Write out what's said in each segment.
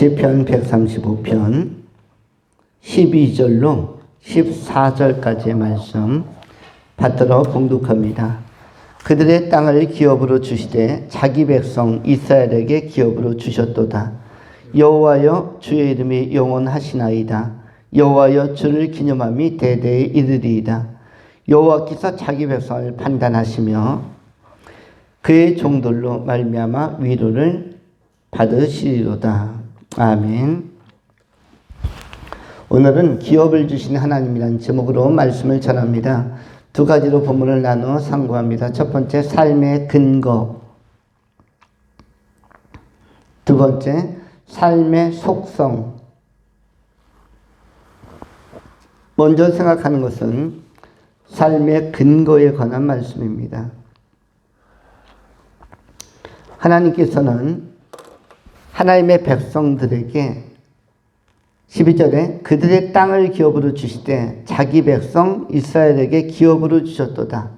시편 135편 12절로 14절까지의 말씀 받들어 봉독합니다. 그들의 땅을 기업으로 주시되 자기 백성 이스라엘에게 기업으로 주셨도다. 여호와여 주의 이름이 영원하시나이다. 여호와여 주를 기념함이 대대에 이르리이다. 여호와께서 자기 백성을 판단하시며 그의 종들로 말미암아 위로를 받으시리로다. 아멘. 오늘은 기업을 주신 하나님이라는 제목으로 말씀을 전합니다. 두 가지로 본문을 나누어 상고합니다. 첫 번째, 삶의 근거. 두 번째, 삶의 속성. 먼저 생각하는 것은 삶의 근거에 관한 말씀입니다. 하나님께서는 하나님의 백성들에게 12절에 그들의 땅을 기업으로 주시되 자기 백성 이스라엘에게 기업으로 주셨도다.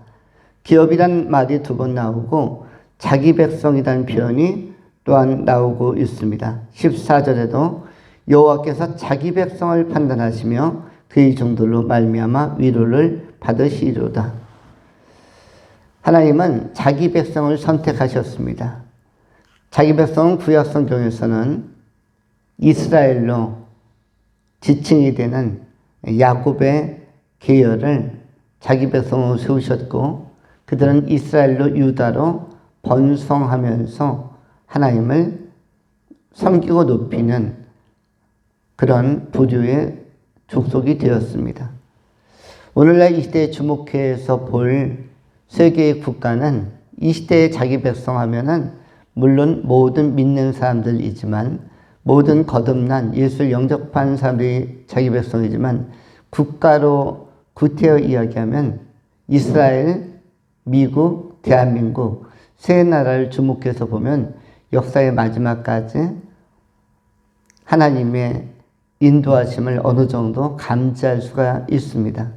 기업이란 말이 두 번 나오고 자기 백성이라는 표현이 또한 나오고 있습니다. 14절에도 여호와께서 자기 백성을 판단하시며 그의 종들로 말미암아 위로를 받으시리로다. 하나님은 자기 백성을 선택하셨습니다. 자기 백성은 구약 성경에서는 이스라엘로 지칭이 되는 야곱의 계열을 자기 백성으로 세우셨고 그들은 이스라엘로 유다로 번성하면서 하나님을 섬기고 높이는 그런 부류의 족속이 되었습니다. 오늘날 이 시대에 주목해서 볼 세계의 국가는 이 시대의 자기 백성 하면은 물론 모든 믿는 사람들이지만 모든 거듭난 예수를 영접한 사람들이 자기 백성이지만 국가로 구태여 이야기하면 이스라엘, 미국, 대한민국 세 나라를 주목해서 보면 역사의 마지막까지 하나님의 인도하심을 어느 정도 감지할 수가 있습니다.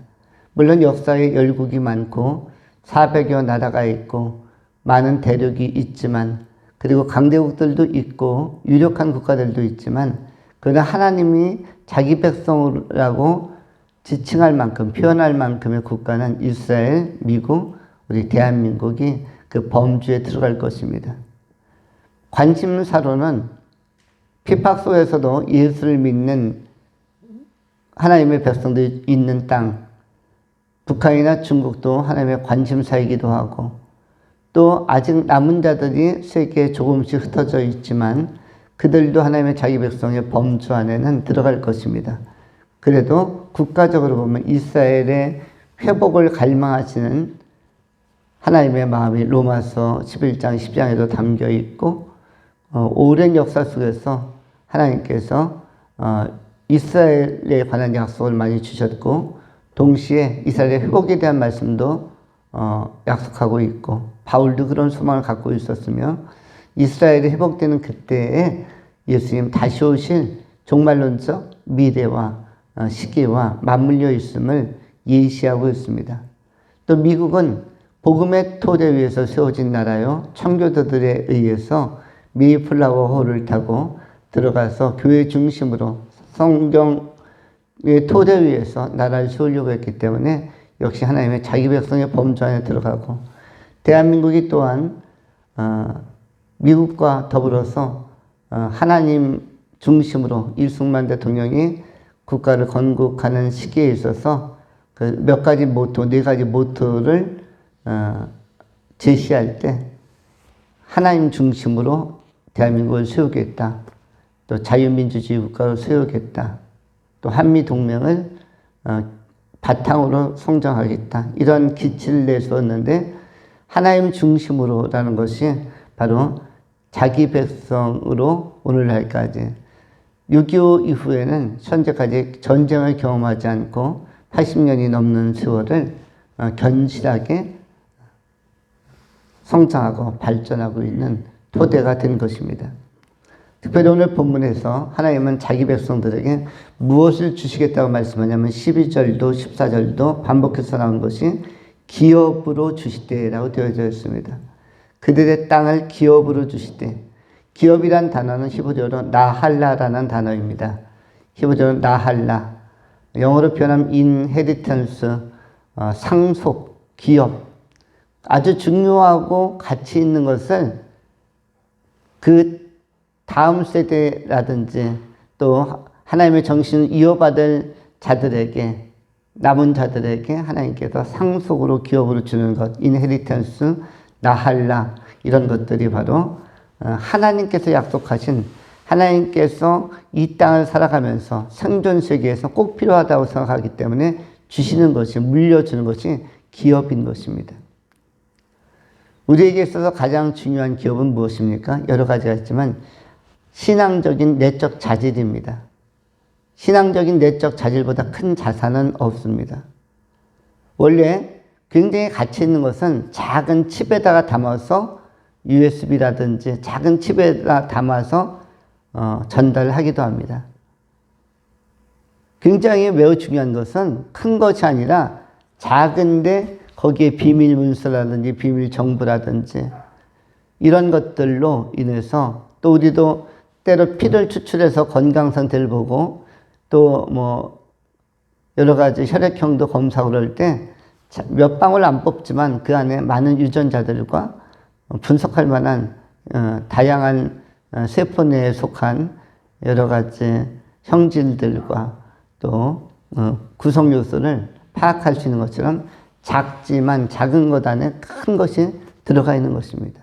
물론 역사에 열국이 많고 400여 나라가 있고 많은 대륙이 있지만 그리고 강대국들도 있고 유력한 국가들도 있지만 그러나 하나님이 자기 백성이라고 지칭할 만큼 표현할 만큼의 국가는 이스라엘, 미국, 우리 대한민국이 그 범주에 들어갈 것입니다. 관심사로는 핍박 속에서도 예수를 믿는 하나님의 백성들이 있는 땅, 북한이나 중국도 하나님의 관심사이기도 하고 또 아직 남은 자들이 세계에 조금씩 흩어져 있지만 그들도 하나님의 자기 백성의 범주 안에는 들어갈 것입니다. 그래도 국가적으로 보면 이스라엘의 회복을 갈망하시는 하나님의 마음이 로마서 11장 10장에도 담겨 있고 오랜 역사 속에서 하나님께서 이스라엘에 관한 약속을 많이 주셨고 동시에 이스라엘의 회복에 대한 말씀도 약속하고 있고 바울도 그런 소망을 갖고 있었으며 이스라엘이 회복되는 그때에 예수님 다시 오실 종말론적 미래와 시기와 맞물려 있음을 예시하고 있습니다. 또 미국은 복음의 토대 위에서 세워진 나라요 청교도들에 의해서 메이플라워 홀을 타고 들어가서 교회 중심으로 성경의 토대 위에서 나라를 세우려고 했기 때문에 역시 하나님의 자기 백성의 범주 안에 들어가고 대한민국이 또한 미국과 더불어서 하나님 중심으로 이승만 대통령이 국가를 건국하는 시기에 있어서 그 몇 가지 모토, 네 가지 모토를 제시할 때 하나님 중심으로 대한민국을 세우겠다. 또 자유민주주의 국가로 세우겠다. 또 한미동맹을 바탕으로 성장하겠다. 이런 기치를 내세웠는데 하나님 중심으로라는 것이 바로 자기 백성으로 오늘날까지 6.25 이후에는 현재까지 전쟁을 경험하지 않고 80년이 넘는 세월을 견실하게 성장하고 발전하고 있는 토대가 된 것입니다. 특별히 오늘 본문에서 하나님은 자기 백성들에게 무엇을 주시겠다고 말씀하냐면 12절도 14절도 반복해서 나온 것이 기업으로 주시되라고 되어져 있습니다. 그들의 땅을 기업으로 주시되 기업이란 단어는 히브리어로 나할라라는 단어입니다. 히브리어로 나할라. 영어로 표현하면 inheritance, 상속, 기업. 아주 중요하고 가치 있는 것을 그 다음 세대라든지 또 하나님의 정신을 이어받을 자들에게, 남은 자들에게 하나님께서 상속으로 기업으로 주는 것, 인헤리턴스, 나할라, 이런 것들이 바로 하나님께서 약속하신, 하나님께서 이 땅을 살아가면서 생존 세계에서 꼭 필요하다고 생각하기 때문에 주시는 것이, 물려주는 것이 기업인 것입니다. 우리에게 있어서 가장 중요한 기업은 무엇입니까? 여러 가지가 있지만 신앙적인 내적 자질입니다. 신앙적인 내적 자질보다 큰 자산은 없습니다. 원래 굉장히 가치 있는 것은 작은 칩에다가 담아서 USB라든지 작은 칩에다 담아서 전달을 하기도 합니다. 굉장히 매우 중요한 것은 큰 것이 아니라 작은데 거기에 비밀 문서라든지 비밀 정보라든지 이런 것들로 인해서 또 우리도 때로 피를 추출해서 건강 상태를 보고 또 뭐 여러 가지 혈액형도 검사하고 그럴 때 몇 방울 안 뽑지만 그 안에 많은 유전자들과 분석할 만한 다양한 세포 내에 속한 여러 가지 형질들과 또 구성 요소를 파악할 수 있는 것처럼 작지만 작은 것 안에 큰 것이 들어가 있는 것입니다.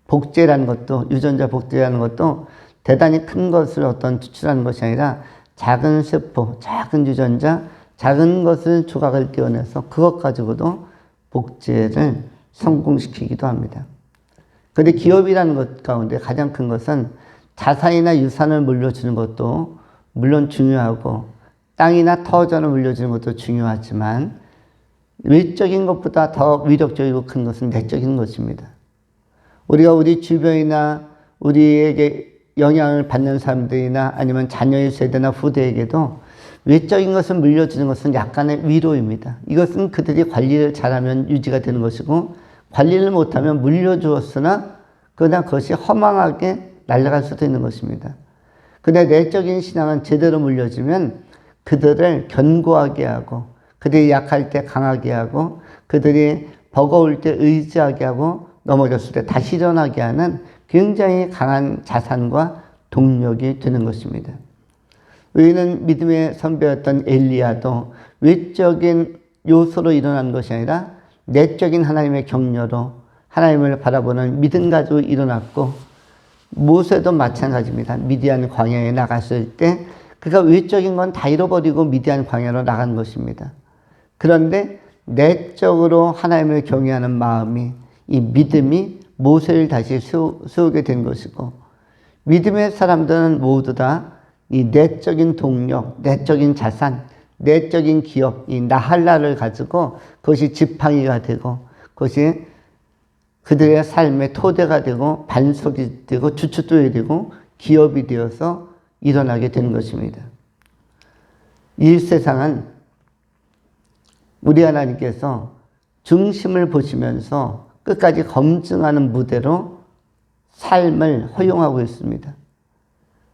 복제라는 것도, 유전자 복제라는 것도 대단히 큰 것을 어떤 추출하는 것이 아니라 작은 세포, 작은 유전자, 작은 것을 조각을 떼어내서 그것 가지고도 복제를 성공시키기도 합니다. 그런데 기업이라는 것 가운데 가장 큰 것은 자산이나 유산을 물려주는 것도 물론 중요하고 땅이나 터전을 물려주는 것도 중요하지만 외적인 것보다 더 위력적이고 큰 것은 내적인 것입니다. 우리가 우리 주변이나 우리에게 영향을 받는 사람들이나 아니면 자녀의 세대나 후대에게도 외적인 것을 물려주는 것은 약간의 위로입니다. 이것은 그들이 관리를 잘하면 유지가 되는 것이고 관리를 못하면 물려주었으나 그러나 그것이 허망하게 날아갈 수도 있는 것입니다. 그런데 내적인 신앙은 제대로 물려주면 그들을 견고하게 하고 그들이 약할 때 강하게 하고 그들이 버거울 때 의지하게 하고 넘어졌을 때 다시 일어나게 하는 굉장히 강한 자산과 동력이 되는 것입니다. 우리는 믿음의 선배였던 엘리야도 외적인 요소로 일어난 것이 아니라 내적인 하나님의 격려로 하나님을 바라보는 믿음 가지고 일어났고 모세도 마찬가지입니다. 미디안 광야에 나갔을 때 그가 외적인 건 다 잃어버리고 미디안 광야로 나간 것입니다. 그런데 내적으로 하나님을 경외하는 마음이 이 믿음이 모세를 다시 세우게 된 것이고 믿음의 사람들은 모두 다 이 내적인 동력, 내적인 자산, 내적인 기업, 이 나할라를 가지고 그것이 지팡이가 되고 그것이 그들의 삶의 토대가 되고 반석이 되고 주춧돌이 되고 기업이 되어서 일어나게 되는 것입니다. 이 세상은 우리 하나님께서 중심을 보시면서 끝까지 검증하는 무대로 삶을 허용하고 있습니다.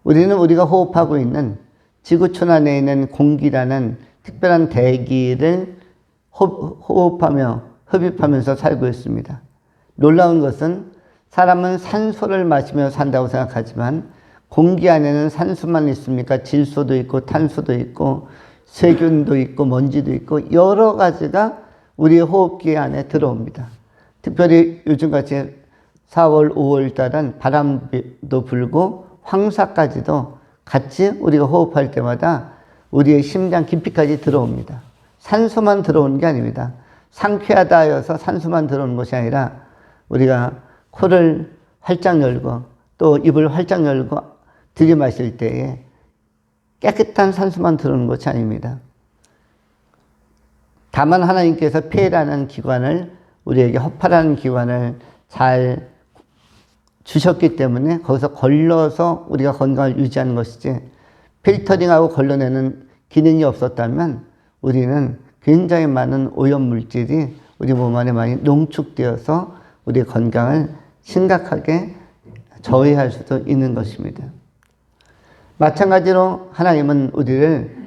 우리는 우리가 호흡하고 있는 지구촌 안에 있는 공기라는 특별한 대기를 호흡하며 흡입하면서 살고 있습니다. 놀라운 것은 사람은 산소를 마시며 산다고 생각하지만 공기 안에는 산소만 있습니까? 질소도 있고 탄소도 있고 세균도 있고 먼지도 있고 여러 가지가 우리의 호흡기 안에 들어옵니다. 특별히 요즘같이 4월, 5월 달은 바람도 불고 황사까지도 같이 우리가 호흡할 때마다 우리의 심장 깊이까지 들어옵니다. 산소만 들어오는 게 아닙니다. 상쾌하다 하여서 산소만 들어오는 것이 아니라 우리가 코를 활짝 열고 또 입을 활짝 열고 들이마실 때에 깨끗한 산소만 들어오는 것이 아닙니다. 다만 하나님께서 폐라는 기관을 우리에게 허파라는 기관을 잘 주셨기 때문에 거기서 걸러서 우리가 건강을 유지하는 것이지 필터링하고 걸러내는 기능이 없었다면 우리는 굉장히 많은 오염물질이 우리 몸 안에 많이 농축되어서 우리의 건강을 심각하게 저해할 수도 있는 것입니다. 마찬가지로 하나님은 우리를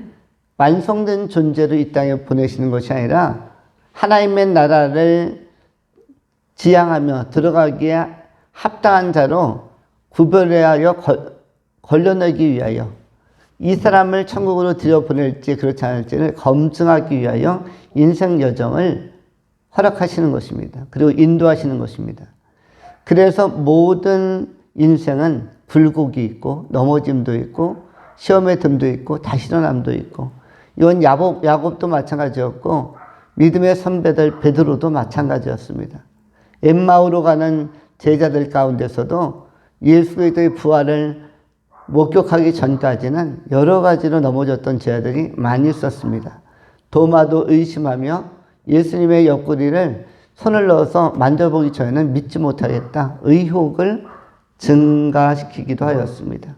완성된 존재로 이 땅에 보내시는 것이 아니라 하나님의 나라를 지향하며 들어가기에 합당한 자로 구별하여 걸러내기 위하여 이 사람을 천국으로 들여보낼지 그렇지 않을지를 검증하기 위하여 인생 여정을 허락하시는 것입니다. 그리고 인도하시는 것입니다. 그래서 모든 인생은 굴곡이 있고 넘어짐도 있고 시험의 틈도 있고 다시 일어남도 있고, 이건 야곱도 마찬가지였고 믿음의 선배들 베드로도 마찬가지였습니다. 엠마오로 가는 제자들 가운데서도 예수 그리스도의 부활을 목격하기 전까지는 여러 가지로 넘어졌던 제자들이 많이 있었습니다. 도마도 의심하며 예수님의 옆구리를 손을 넣어서 만져보기 전에는 믿지 못하겠다. 의혹을 증가시키기도 하였습니다.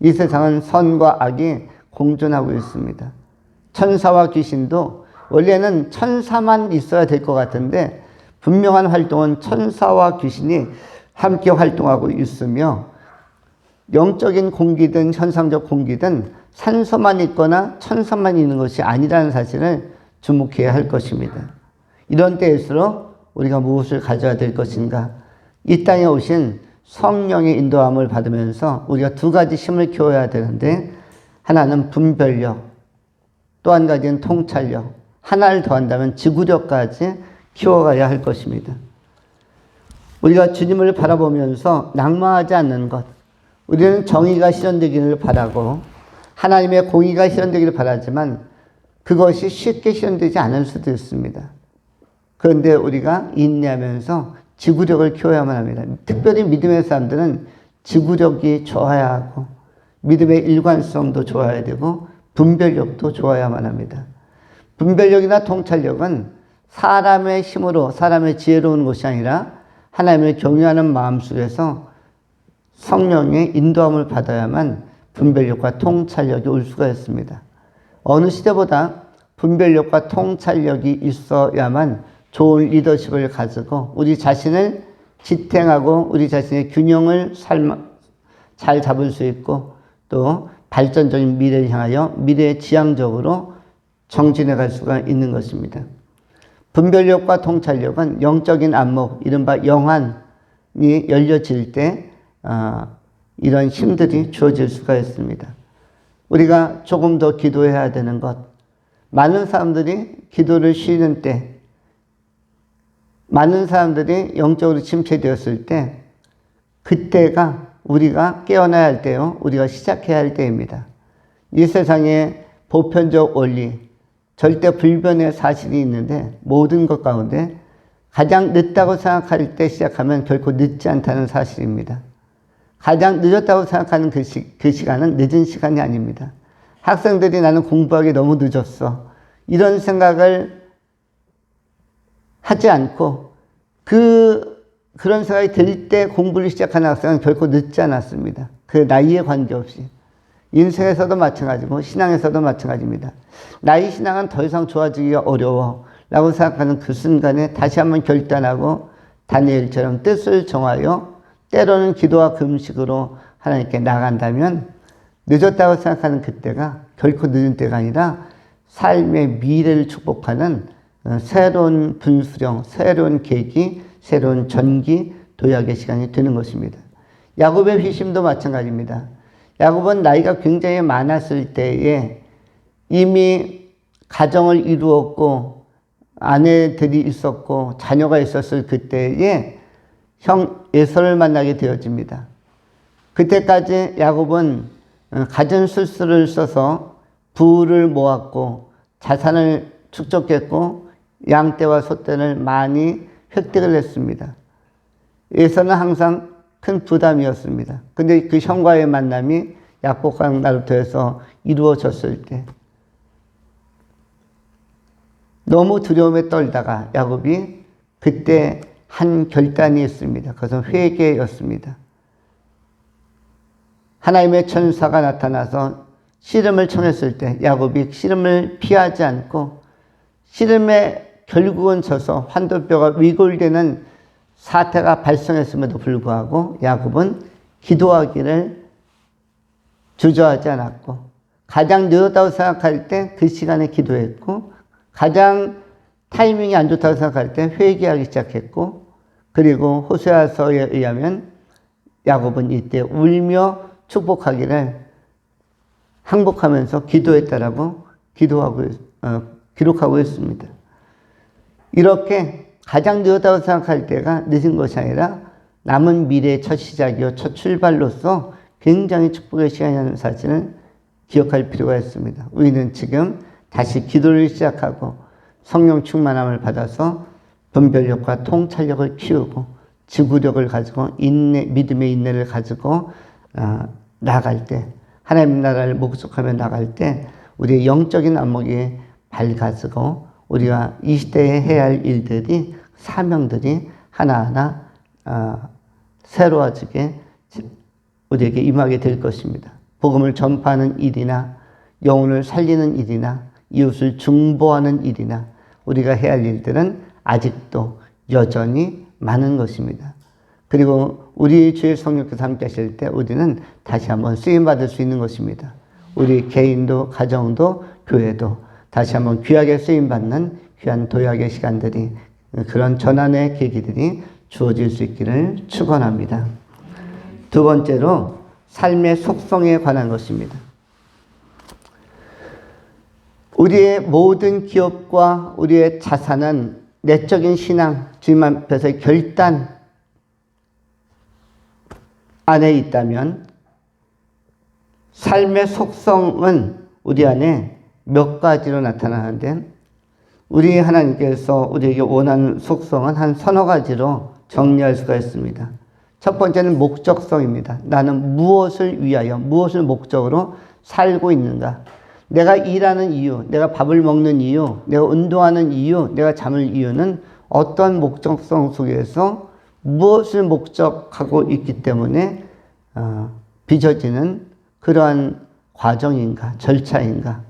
이 세상은 선과 악이 공존하고 있습니다. 천사와 귀신도 원래는 천사만 있어야 될 것 같은데 분명한 활동은 천사와 귀신이 함께 활동하고 있으며, 영적인 공기든 현상적 공기든 산소만 있거나 천사만 있는 것이 아니라는 사실을 주목해야 할 것입니다. 이런 때일수록 우리가 무엇을 가져야 될 것인가? 이 땅에 오신 성령의 인도함을 받으면서 우리가 두 가지 힘을 키워야 되는데, 하나는 분별력, 또 한 가지는 통찰력, 하나를 더한다면 지구력까지 키워가야 할 것입니다. 우리가 주님을 바라보면서 낭망하지 않는 것, 우리는 정의가 실현되기를 바라고 하나님의 공의가 실현되기를 바라지만 그것이 쉽게 실현되지 않을 수도 있습니다. 그런데 우리가 인내하면서 지구력을 키워야만 합니다. 특별히 믿음의 사람들은 지구력이 좋아야 하고 믿음의 일관성도 좋아야 되고 분별력도 좋아야만 합니다. 분별력이나 통찰력은 사람의 힘으로, 사람의 지혜로 오는 것이 아니라 하나님을 경외하는 마음 속에서 성령의 인도함을 받아야만 분별력과 통찰력이 올 수가 있습니다. 어느 시대보다 분별력과 통찰력이 있어야만 좋은 리더십을 가지고 우리 자신을 지탱하고 우리 자신의 균형을 잘 잡을 수 있고, 또 발전적인 미래를 향하여 미래지향적으로 정진해 갈 수가 있는 것입니다. 분별력과 통찰력은 영적인 안목, 이른바 영안이 열려질 때 이런 힘들이 주어질 수가 있습니다. 우리가 조금 더 기도해야 되는 것, 많은 사람들이 기도를 쉬는 때, 많은 사람들이 영적으로 침체되었을 때, 그때가 우리가 깨어나야 할 때요, 우리가 시작해야 할 때입니다. 이 세상에 보편적 원리, 절대 불변의 사실이 있는데 모든 것 가운데 가장 늦다고 생각할 때 시작하면 결코 늦지 않다는 사실입니다. 가장 늦었다고 생각하는 그 시간은 늦은 시간이 아닙니다. 학생들이 나는 공부하기 너무 늦었어, 이런 생각을 하지 않고 그런 생각이 들 때 공부를 시작하는 학생은 결코 늦지 않았습니다. 그 나이에 관계없이. 인생에서도 마찬가지고 신앙에서도 마찬가지입니다. 나의 신앙은 더 이상 좋아지기가 어려워 라고 생각하는 그 순간에 다시 한번 결단하고 다니엘처럼 뜻을 정하여 때로는 기도와 금식으로 하나님께 나간다면 늦었다고 생각하는 그때가 결코 늦은 때가 아니라 삶의 미래를 축복하는 새로운 분수령, 새로운 계기, 새로운 전기, 도약의 시간이 되는 것입니다. 야곱의 회심도 마찬가지입니다. 야곱은 나이가 굉장히 많았을 때에 이미 가정을 이루었고 아내들이 있었고 자녀가 있었을 그때에 형 에서를 만나게 되어집니다. 그때까지 야곱은 갖은 술수를 써서 부를 모았고 자산을 축적했고 양떼와 소떼를 많이 획득을 했습니다. 에서는 항상 큰 부담이었습니다. 근데 그 형과의 만남이 약복강 나루터에서 이루어졌을 때 너무 두려움에 떨다가 야곱이 그때 한 결단이 있습니다. 그것은 회개였습니다. 하나님의 천사가 나타나서 씨름을 청했을 때 야곱이 씨름을 피하지 않고 씨름에 결국은 져서 환도뼈가 위골되는 사태가 발생했음에도 불구하고 야곱은 기도하기를 주저하지 않았고, 가장 늦었다고 생각할 때 그 시간에 기도했고, 가장 타이밍이 안 좋다고 생각할 때 회개하기 시작했고, 그리고 호세아서에 의하면 야곱은 이때 울며 축복하기를 항복하면서 기도했다라고 기록하고 있습니다. 이렇게 가장 늦었다고 생각할 때가 늦은 것이 아니라 남은 미래의 첫 시작이요, 첫 출발로서 굉장히 축복의 시간이라는 사실을 기억할 필요가 있습니다. 우리는 지금 다시 기도를 시작하고 성령 충만함을 받아서 분별력과 통찰력을 키우고 지구력을 가지고 믿음의 인내를 가지고 나아갈 때, 하나님 나라를 목적하며 나갈 때 우리의 영적인 안목이 밝아지고 우리가 이 시대에 해야 할 일들이, 사명들이 하나하나 새로워지게 우리에게 임하게 될 것입니다. 복음을 전파하는 일이나 영혼을 살리는 일이나 이웃을 중보하는 일이나 우리가 해야 할 일들은 아직도 여전히 많은 것입니다. 그리고 우리 주의 성령께서 함께 하실 때 우리는 다시 한번 쓰임받을 수 있는 것입니다. 우리 개인도 가정도 교회도 다시 한번 귀하게 쓰임받는 귀한 도약의 시간들이, 그런 전환의 계기들이 주어질 수 있기를 축원합니다. 두 번째로 삶의 속성에 관한 것입니다. 우리의 모든 기업과 우리의 자산은 내적인 신앙, 주님 앞에서의 결단 안에 있다면 삶의 속성은 우리 안에 몇 가지로 나타나는데, 우리 하나님께서 우리에게 원하는 속성은 한 서너 가지로 정리할 수가 있습니다. 첫 번째는 목적성입니다. 나는 무엇을 위하여, 무엇을 목적으로 살고 있는가? 내가 일하는 이유, 내가 밥을 먹는 이유, 내가 운동하는 이유, 내가 잠을 이유는 어떤 목적성 속에서 무엇을 목적하고 있기 때문에 빚어지는 그러한 과정인가, 절차인가.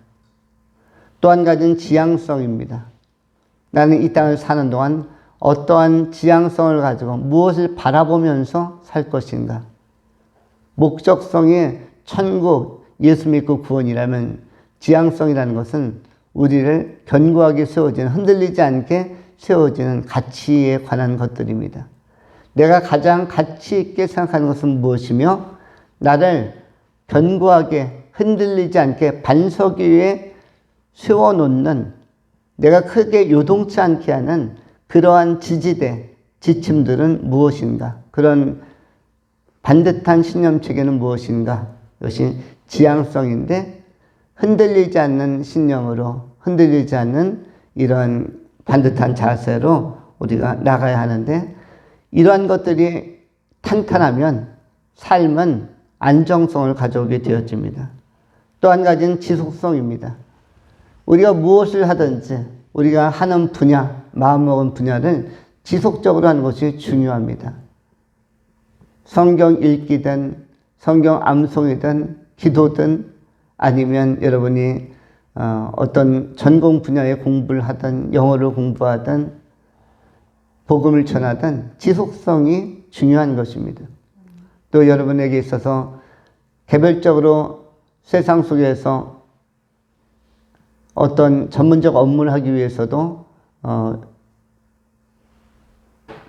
또 한 가지는 지향성입니다. 나는 이 땅을 사는 동안 어떠한 지향성을 가지고 무엇을 바라보면서 살 것인가. 목적성이 천국, 예수 믿고 구원이라면 지향성이라는 것은 우리를 견고하게 세워지는, 흔들리지 않게 세워지는 가치에 관한 것들입니다. 내가 가장 가치 있게 생각하는 것은 무엇이며 나를 견고하게 흔들리지 않게 반석 위에 세워놓는, 내가 크게 요동치 않게 하는 그러한 지지대, 지침들은 무엇인가? 그런 반듯한 신념체계는 무엇인가? 이것이 지향성인데, 흔들리지 않는 신념으로, 흔들리지 않는 이런 반듯한 자세로 우리가 나가야 하는데, 이러한 것들이 탄탄하면 삶은 안정성을 가져오게 되어집니다. 또 한 가지는 지속성입니다. 우리가 무엇을 하든지 우리가 하는 분야, 마음먹은 분야를 지속적으로 하는 것이 중요합니다. 성경 읽기든 성경 암송이든 기도든 아니면 여러분이 어떤 전공 분야의 공부를 하든 영어를 공부하든 복음을 전하든 지속성이 중요한 것입니다. 또 여러분에게 있어서 개별적으로 세상 속에서 어떤 전문적 업무를 하기 위해서도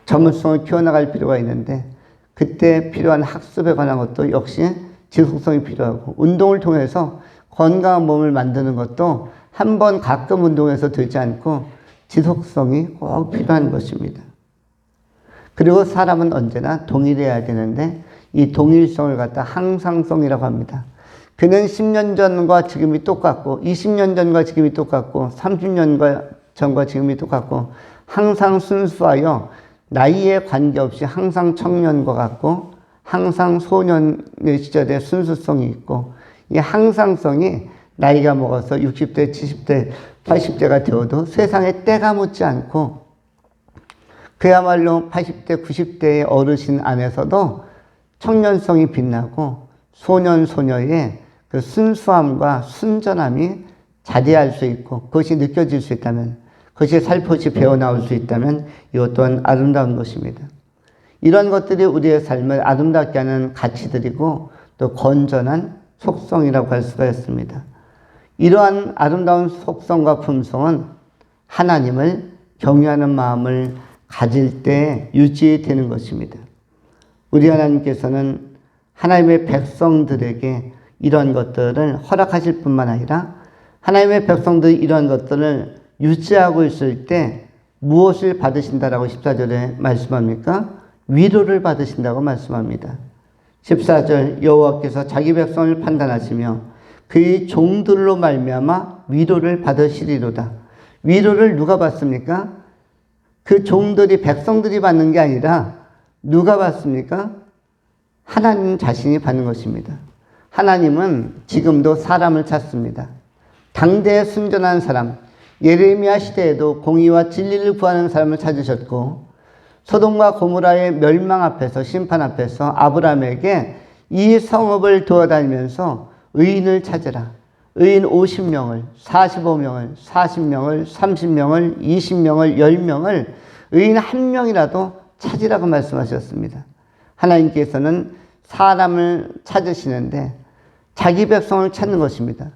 전문성을 키워나갈 필요가 있는데, 그때 필요한 학습에 관한 것도 역시 지속성이 필요하고, 운동을 통해서 건강한 몸을 만드는 것도 한 번 가끔 운동해서 되지 않고 지속성이 꼭 필요한 것입니다. 그리고 사람은 언제나 동일해야 되는데 이 동일성을 갖다 항상성이라고 합니다. 그는 10년 전과 지금이 똑같고 20년 전과 지금이 똑같고 30년 전과 지금이 똑같고 항상 순수하여 나이에 관계없이 항상 청년과 같고 항상 소년의 시절에 순수성이 있고, 이 항상성이 나이가 먹어서 60대, 70대, 80대가 되어도 세상에 때가 묻지 않고, 그야말로 80대, 90대의 어르신 안에서도 청년성이 빛나고 소년, 소녀의 그 순수함과 순전함이 자리할 수 있고, 그것이 느껴질 수 있다면, 그것이 살포시 배어나올 수 있다면 이것 또한 아름다운 것입니다. 이런 것들이 우리의 삶을 아름답게 하는 가치들이고 또 건전한 속성이라고 할 수가 있습니다. 이러한 아름다운 속성과 품성은 하나님을 경외하는 마음을 가질 때 유지되는 것입니다. 우리 하나님께서는 하나님의 백성들에게 이런 것들을 허락하실 뿐만 아니라 하나님의 백성들이 이런 것들을 유지하고 있을 때 무엇을 받으신다라고 14절에 말씀합니까? 위로를 받으신다고 말씀합니다. 14절 여호와께서 자기 백성을 판단하시며 그의 종들로 말미암아 위로를 받으시리로다. 위로를 누가 받습니까? 그 종들이 백성들이 받는 게 아니라 누가 받습니까? 하나님 자신이 받는 것입니다. 하나님은 지금도 사람을 찾습니다. 당대에 순전한 사람, 예레미야 시대에도 공의와 진리를 구하는 사람을 찾으셨고 소돔과 고모라의 멸망 앞에서 심판 앞에서 아브라함에게 이 성읍을 도와다니면서 의인을 찾으라. 의인 50명을, 45명을, 40명을, 30명을, 20명을, 10명을 의인 한 명이라도 찾으라고 말씀하셨습니다. 하나님께서는 사람을 찾으시는데 자기 백성을 찾는 것입니다.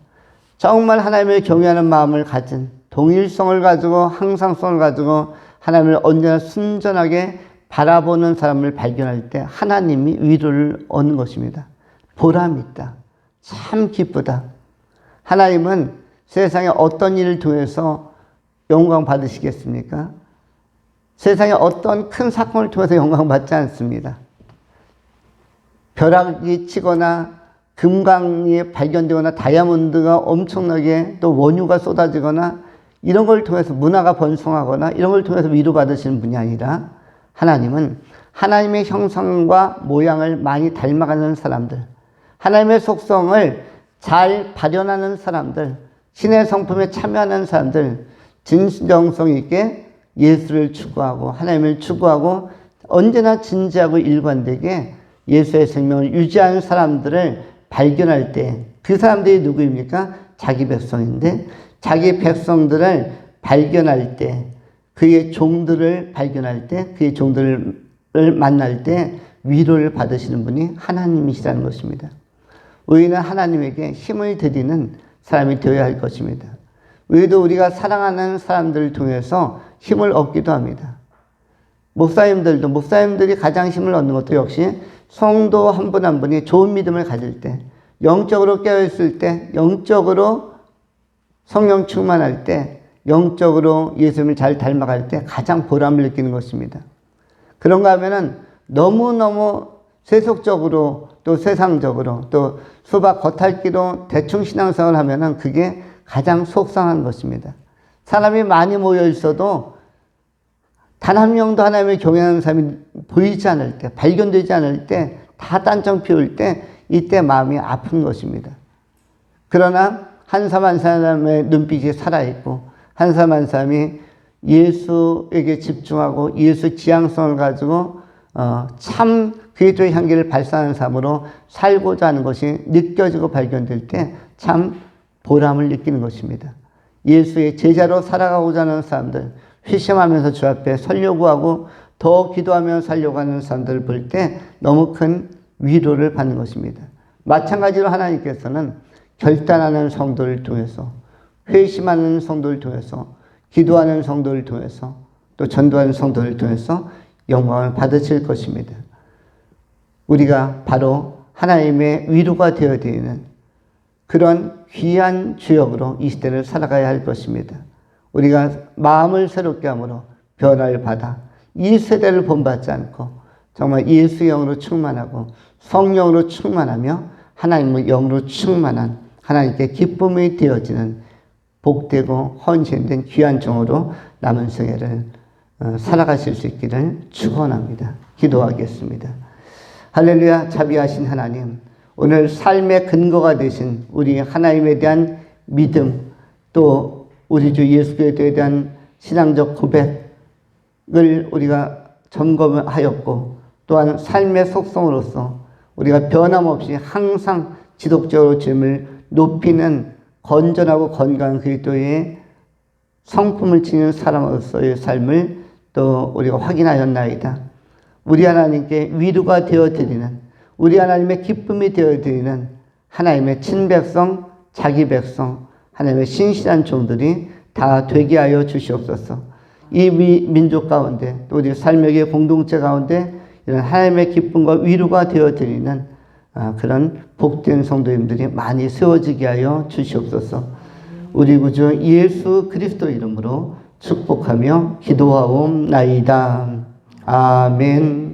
정말 하나님을 경외하는 마음을 가진 동일성을 가지고 항상성을 가지고 하나님을 언제나 순전하게 바라보는 사람을 발견할 때 하나님이 위로를 얻는 것입니다. 보람이 있다. 참 기쁘다. 하나님은 세상에 어떤 일을 통해서 영광 받으시겠습니까? 세상에 어떤 큰 사건을 통해서 영광 받지 않습니다. 벼락이 치거나 금강이 발견되거나 다이아몬드가 엄청나게 또 원유가 쏟아지거나 이런 걸 통해서 문화가 번성하거나 이런 걸 통해서 위로받으시는 분이 아니라 하나님은 하나님의 형상과 모양을 많이 닮아가는 사람들, 하나님의 속성을 잘 발현하는 사람들, 신의 성품에 참여하는 사람들, 진정성 있게 예수를 추구하고 하나님을 추구하고 언제나 진지하고 일관되게 예수의 생명을 유지하는 사람들을 발견할 때 그 사람들이 누구입니까? 자기 백성인데 자기 백성들을 발견할 때 그의 종들을 발견할 때 그의 종들을 만날 때 위로를 받으시는 분이 하나님이시라는 것입니다. 우리는 하나님에게 힘을 드리는 사람이 되어야 할 것입니다. 우리도 우리가 사랑하는 사람들을 통해서 힘을 얻기도 합니다. 목사님들이 가장 힘을 얻는 것도 역시 성도 한 분 한 분이 좋은 믿음을 가질 때, 영적으로 깨어있을 때, 영적으로 성령 충만할 때, 영적으로 예수님을 잘 닮아갈 때 가장 보람을 느끼는 것입니다. 그런가 하면은 너무너무 세속적으로 또 세상적으로 또 수박 겉핥기로 대충 신앙생활을 하면은 그게 가장 속상한 것입니다. 사람이 많이 모여 있어도 단 한 명도 하나님을 경외하는 사람이 보이지 않을 때, 발견되지 않을 때, 다 딴청 피울 때, 이때 마음이 아픈 것입니다. 그러나 한 사람 한 사람의 눈빛이 살아있고, 한 사람 한 사람이 예수에게 집중하고 예수 지향성을 가지고 참 그리스도의 향기를 발산하는 삶으로 살고자 하는 것이 느껴지고 발견될 때 참 보람을 느끼는 것입니다. 예수의 제자로 살아가고자 하는 사람들, 회심하면서 주 앞에 서려고 하고 더 기도하며 살려고 하는 사람들을 볼 때 너무 큰 위로를 받는 것입니다. 마찬가지로 하나님께서는 결단하는 성도를 통해서, 회심하는 성도를 통해서, 기도하는 성도를 통해서, 또 전도하는 성도를 통해서 영광을 받으실 것입니다. 우리가 바로 하나님의 위로가 되어야 되는 그런 귀한 주역으로 이 시대를 살아가야 할 것입니다. 우리가 마음을 새롭게 함으로 변화를 받아 이 세대를 본받지 않고 정말 예수의 영으로 충만하고 성령으로 충만하며 하나님의 영으로 충만한 하나님께 기쁨이 되어지는 복되고 헌신된 귀한 종으로 남은 생애를 살아가실 수 있기를 축원합니다. 기도하겠습니다. 할렐루야. 자비하신 하나님, 오늘 삶의 근거가 되신 우리 하나님에 대한 믿음, 또 우리 주 예수 그리스도에 대한 신앙적 고백을 우리가 점검하였고, 또한 삶의 속성으로서 우리가 변함없이 항상 지속적으로 주님을 높이는 건전하고 건강한 그리스도의 성품을 지닌 사람으로서의 삶을 또 우리가 확인하였나이다. 우리 하나님께 위로가 되어드리는, 우리 하나님의 기쁨이 되어드리는 하나님의 친백성, 자기 백성, 하나님의 신실한 종들이 다 되게 하여 주시옵소서. 이 민족 가운데, 또 우리 삶의 공동체 가운데 이런 하나님의 기쁨과 위로가 되어드리는 그런 복된 성도님들이 많이 세워지게 하여 주시옵소서. 우리 구주 예수 그리스도 이름으로 축복하며 기도하옵나이다. 아멘.